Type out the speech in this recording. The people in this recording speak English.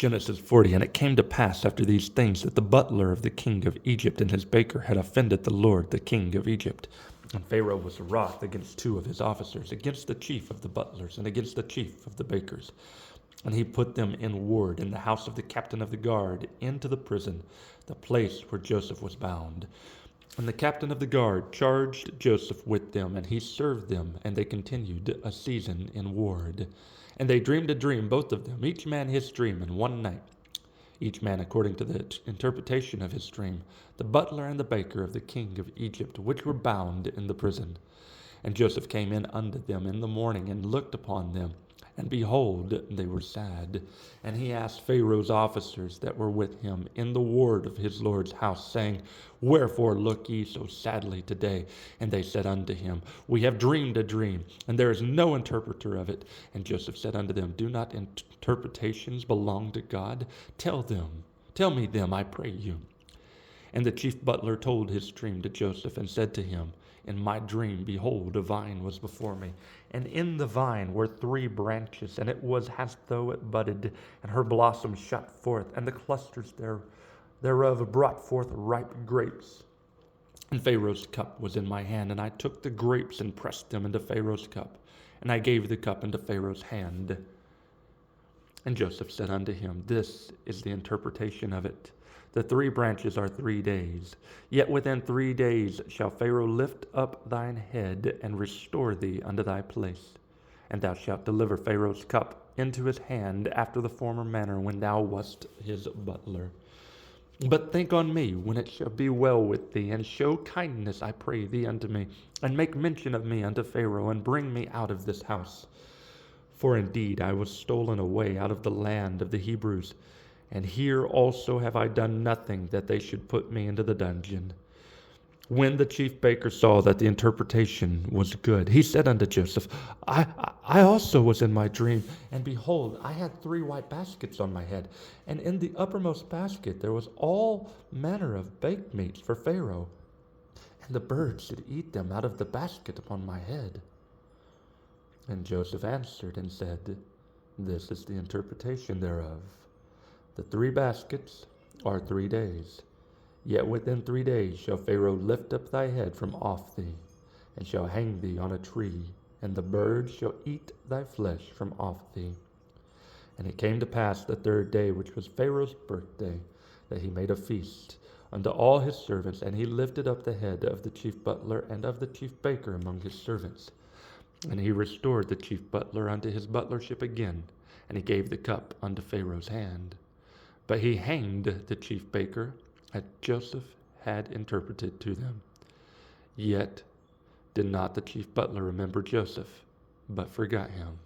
Genesis 40, and it came to pass after these things that the butler of the king of Egypt and his baker had offended the Lord, the king of Egypt. And Pharaoh was wroth against two of his officers, against the chief of the butlers, and against the chief of the bakers. And he put them in ward in the house of the captain of the guard, into the prison, the place where Joseph was bound. And the captain of the guard charged Joseph with them, and he served them, and they continued a season in ward. And they dreamed a dream, both of them, each man his dream, in one night, each man according to the interpretation of his dream, the butler and the baker of the king of Egypt, which were bound in the prison. And Joseph came in unto them in the morning, and looked upon them, and behold, they were sad. And he asked Pharaoh's officers that were with him in the ward of his Lord's house, saying, Wherefore look ye so sadly today? And they said unto him, We have dreamed a dream, and there is no interpreter of it. And Joseph said unto them, Do not interpretations belong to God? Tell me them, I pray you. And the chief butler told his dream to Joseph, and said to him, In my dream, behold, a vine was before me, and in the vine were 3 branches, and it was as though it budded, and her blossoms shot forth, and the clusters thereof brought forth ripe grapes. And Pharaoh's cup was in my hand, and I took the grapes and pressed them into Pharaoh's cup, and I gave the cup into Pharaoh's hand. And Joseph said unto him, This is the interpretation of it. The 3 branches are 3 days. Yet within 3 days shall Pharaoh lift up thine head and restore thee unto thy place. And thou shalt deliver Pharaoh's cup into his hand after the former manner when thou wast his butler. But think on me when it shall be well with thee, and show kindness, I pray thee, unto me, and make mention of me unto Pharaoh, and bring me out of this house. For indeed I was stolen away out of the land of the Hebrews, and here also have I done nothing that they should put me into the dungeon. When the chief baker saw that the interpretation was good, he said unto Joseph, I also was in my dream, and behold, I had 3 white baskets on my head, and in the uppermost basket there was all manner of baked meats for Pharaoh, and the birds did eat them out of the basket upon my head. And Joseph answered and said, This is the interpretation thereof. The 3 baskets are 3 days. Yet within 3 days shall Pharaoh lift up thy head from off thee, and shall hang thee on a tree, and the birds shall eat thy flesh from off thee. And it came to pass the 3rd day, which was Pharaoh's birthday, that he made a feast unto all his servants, and he lifted up the head of the chief butler and of the chief baker among his servants. And he restored the chief butler unto his butlership again, and he gave the cup unto Pharaoh's hand. But he hanged the chief baker, as Joseph had interpreted to them. Yet did not the chief butler remember Joseph, but forgot him.